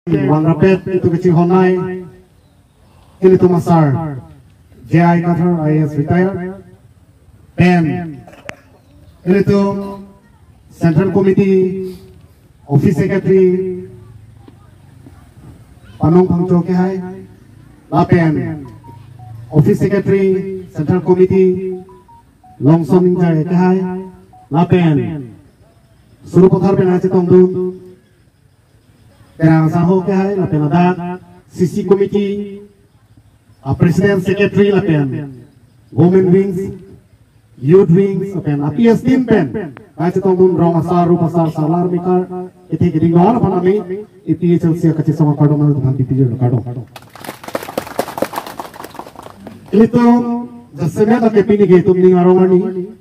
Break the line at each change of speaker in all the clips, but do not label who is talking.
Wan Rapet itu kecil honai ini tu masar JI Qatar IAS retire pen ini tu Central Committee Office Secretary Panong Pangcho ke hai Lapen Office Secretary Central Committee Longson Injai ke hai Lapen Suruh Pothar pen aja tongdung Terang saho ke hai lapen ada CC Committee President Secretary lapen Women Wings Youth Wings lapen APS team pen aja tongdung rong asar rupa asar salar mikar iti gini gawar apa nami iti Chelsea kecil sama kado mana dengan iti juga kado itu jasanya tak kepini gitu nih aromani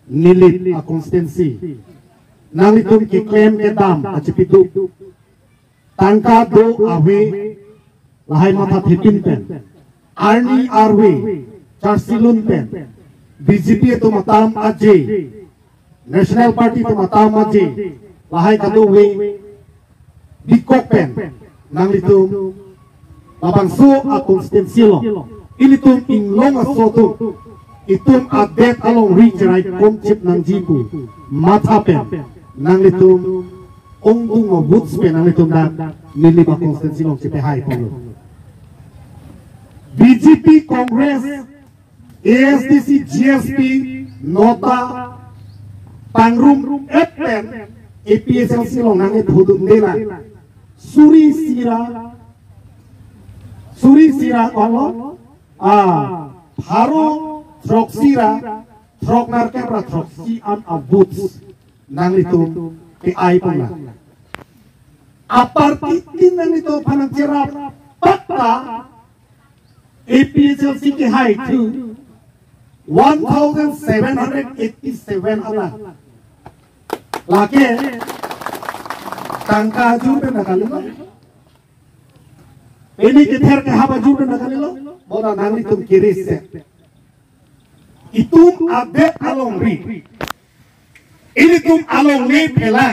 nilit a constancy nang itu kiklaim ke dam acipitu Tangka do awe lahai mata thepin pen Arni arwe charsilun pen BJP itu matam aje National Party itu matam aje lahai kado we dikok pen nang itu labang so a constensilo ilitum inglong asoto itum adet along reach right komchip nang jipu mata pen nang itu Onggung o boots pen ang itong na nilipa constancy ng CPI po. BJP Congress, ASDC, GSP, Nota, Pangrum, Epen, APSLC long nangit hudud nila. Suri sira kalau, Haro, Trok sira, Trok narkebra, Trok sian a boots nang itong PI pun lah. Apartitin nang itu panang cerap pakta APSLC ke high to 1,787 ala. Laki tangka jur na kali lo. Ini kita ke haba jur na kali lo. Bona nang itu kiris. Itu update along ri. Ini tum along ni pela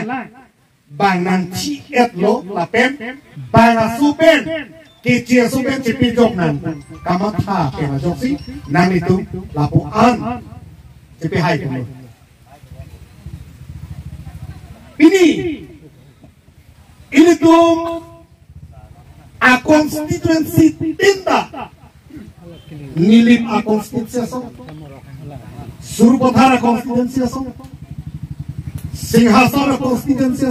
bang nanti etlo lapen bang asupen kecil asupen cepi jok nan kamat ha pela jok si nan itu lapuan cepi hai kamu ini tum a constituency tinta nilip a constituency Surupothara constituency Singhasana constituency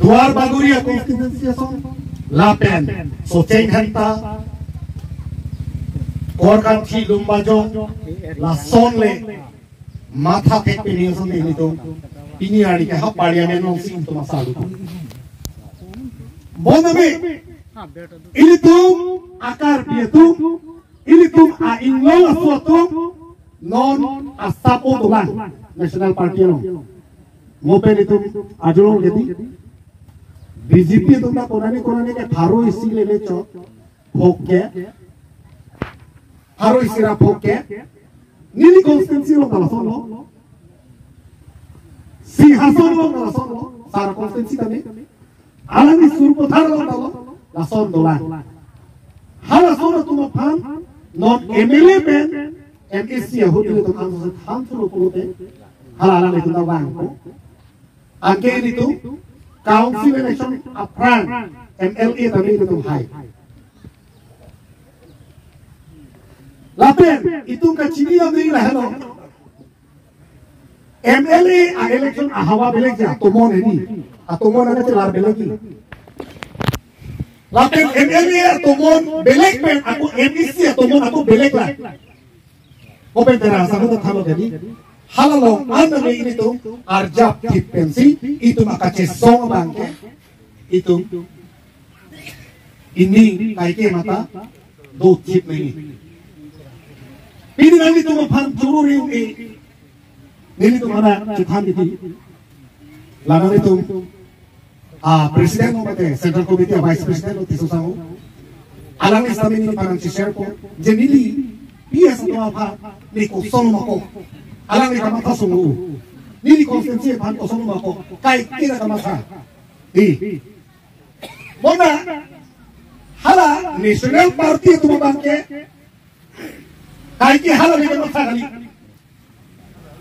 Duar Baguria constituency Lapen Soceng Hanta Korkan Thi Lumbajong La Sonle Matha Tek Pinion ini tu ini hari ke hak parliamen nong sing tu masalu Boname ini tu akar piatu ini tu a inglong asuatu non asapo tulan National Party lo, ngopen itu ajulong jadi BJP itu na korani ke haro isi lele cok, pokke, haro isi ra pokke, nili konstitusi lo kalason lo, Singhason lo kalason lo, sara konstitusi tadi, alami Surupothara lo kalo, lason dolan, halason lo tuh pan, non MLA pen, MSC ya hotel itu kan hampir puluh halalan itu tawang angke itu council election apran MLA tapi itu high lapen itu kacini yang ini lah no MLA election hawa belek ya tomon ini tomon ada celar belek lapen MLA tomon belek pen aku MSC tomon aku belek lah open terasa aku tak jadi halalo anda ini tuh arjab dipensi itu maka cesong bangke itu ini kaike mata do chip ini nanti tuh pan jururi ini tuh mana citan itu lalu itu presiden nomor Central Committee Vice President itu susah alang Islam ini parang share ko jenili biasa tuh apa ni kosong mako alang ni kamata sungu nili konsensi pan kosong mako kai kira kamata di Mona hala National Party itu mabangke kaiki hala ni kamu thakali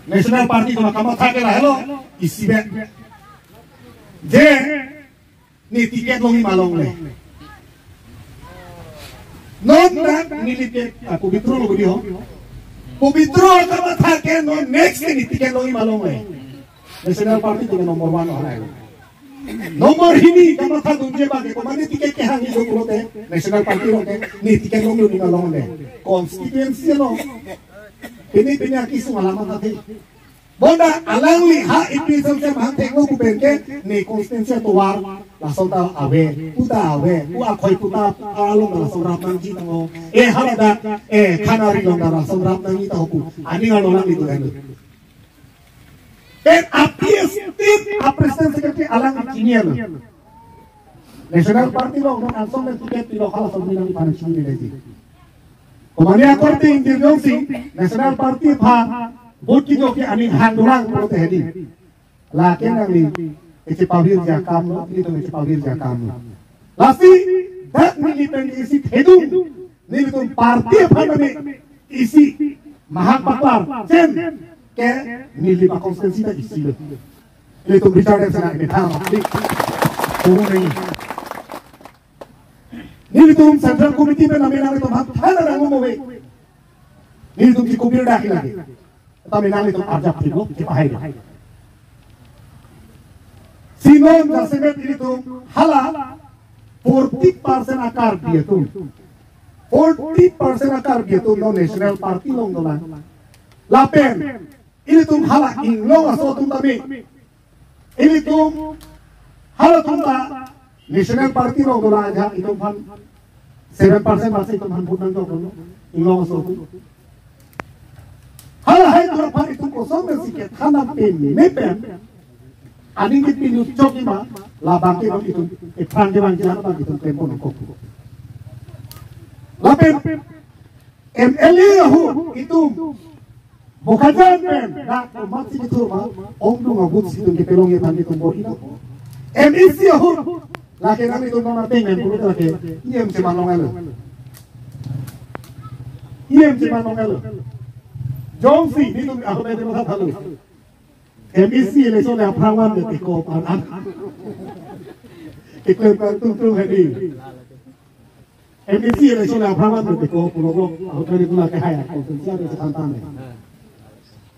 National Party itu kamu thakela hello isi be je ni tiket longi malong le non na nilike aku bitro logo dio pubitro kamu thake no next ni tiket longi malong le National Party itu nomor 1 halai nomor ini kamu tak tunjuk bagi kemana tiket ke hangi itu lote National Party lote ni tiket longi ni malong le konstituensi lo ini aku semua lama tadi Bonda alang li ha ipisam se mahang tekno ku benke ni konstituensi tuar langsung tahu awe puta awe ku akhoi puta along langsung rap nang ji tango halada kanari long langsung rap nang ji tahu ku ani ngalolang itu kan apies tip presiden sekretari alang ingenier National Party lo langsung le tiket pilo kala sambil nang panas ni lagi Komanya korte intervensi National Party pha vote ki jo ki ani handurang prote hedi lakin nang iti pawir jakam ni to iti pawir jakam lasi dak militan isi hedung ni to parti phaname isi mahapaklar chen ke nili pa konstituensi ta isi lo ni to bicara sana ni tha ni to nahi ni to central committee pe namina to bhat thana rango mobe ni to ki kubir daki lagi tapi nang itu arjap tigo dipahai sinon jasemet itu hala 40% akar dia tuh 40% akar dia tuh no National Party long dolan lapen ini tuh hala inglong aso tuh tapi ini tuh hala tuh National Party long dolan aja itu kan 7% masih itu kan putang tuh inglong aso tuh hal hai terpar itu kosong bersikap karena mepen aning dipilih coki mah labang kita itu ekran jalan itu tempo nongkok lapen MLA itu bukan pen dah masih itu mah om tu ngabut situ di pelongnya tadi tumbuh itu MEC laki kami itu nona pengen kulit laki iem cuma nongel Johnson itu aku beda masa lalu. MEC election yang perawan di tiko panan. Iklan tung hadi. MEC election yang perawan di tiko pulau aku beda pula kehaya. Konsensi ada sekantan.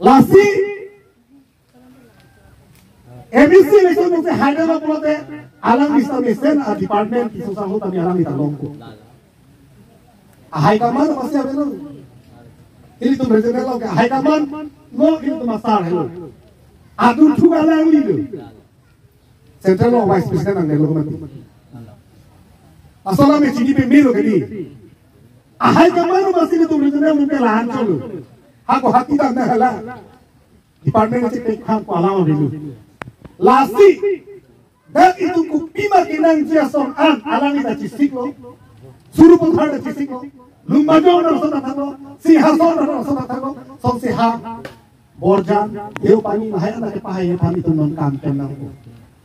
Lasi MEC election yang kehaya lah pulau te alang istamisen department kisu sahu tapi alang italongku. Ahai kamar masih ada lo. Ini tuh berjalan lo ke Haikaman, no ini tuh masalah lo. Aduh juga lagi lo. Central lo vice president ang nelo mati. Asalam e CDP melo kadi. Haikaman masih itu berjalan lo pelahan lo. Aku hati tak nak lah. Department itu pekhan ko alaman dulu. Lasi, dak itu kupima kinang dia son alang itu cisik lo. Suruh pun ada cisik lo. Lumbajon na rasa tago, sihason na rasa tago, so siha, borjan, deu pani mahaya na kepahay pani tu non kampen na ko.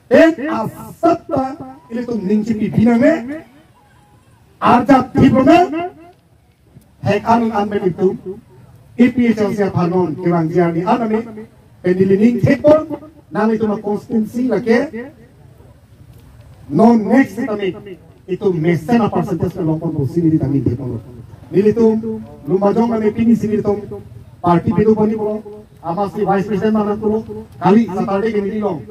Asapta ini tu ningsipi binange, arjat dibona, hekanun anben itu, IPHL siya panon kirang jiani anami, pendilining tekpon, nang itu na konstituensi lagi, non next itu mesena percentage na longkon po sini di tangin tekpon. Nilitum lumbajong kami pini sinitum parti pidu pani pulo amasi vice president mana pulo kali saturday ke nilong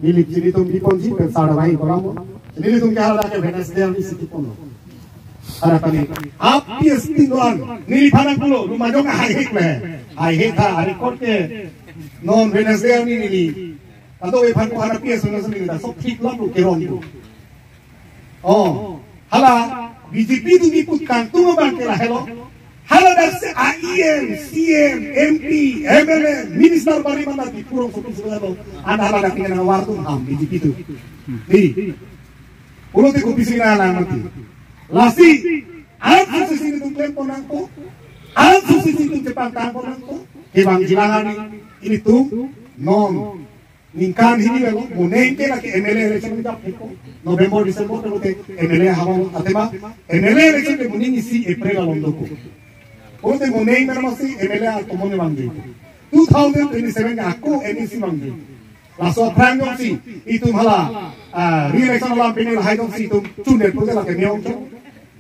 nilit sinitum di ponji pensar lain koramo nilitum ke halada ke Wednesday di situ pulo ada kali api estinduan nilipanan pulo lumbajong hai hek hari korte non Wednesday ini atau epan ko harap pies na sini dah sok ঠিক lalu keron itu oh hala BJP itu ikutkan tunggu bangkela hello hala das IM CM MP MLA minister bari mana di kurung sopin sebelum anda hala dak dengan wartu BJP itu di ulo te kopi sina na mati lasi ang susi itu tempo nangko ang susi itu cepat tempo nangko kebang jilangan ini tuh non Ningkan ini lalu muneng ke lagi MLA election kita November December kalau te MLA hawa atema MLA election te muneng isi April lalu doko. Oh te muneng mana masih MLA tomone manggi. 2027 ka aku NEC manggi. Laso prang dong si itu malah re-election lawan pinil hai dong si itu cunet pun lagi niong tu.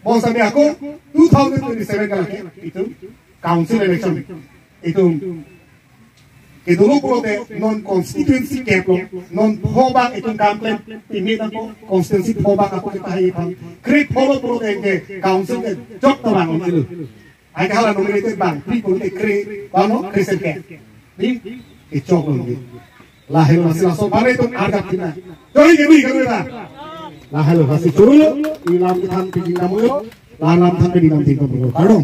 Mau sampai aku 2027 ka lagi itu council election itu dulu kalau non constituency keplo non pobak itu kamplem ini tanpa constituency pobak aku kita hai pang krip pobak pro ke council ke jok tabang itu ai kalah nominated bang pri ko te kre bano krisen ke ni jok lo lahir masih langsung balik itu agak kita jadi gini kan kita lahir masih curul ilam kita pinjam mulut lalam sampai di nanti kamu karo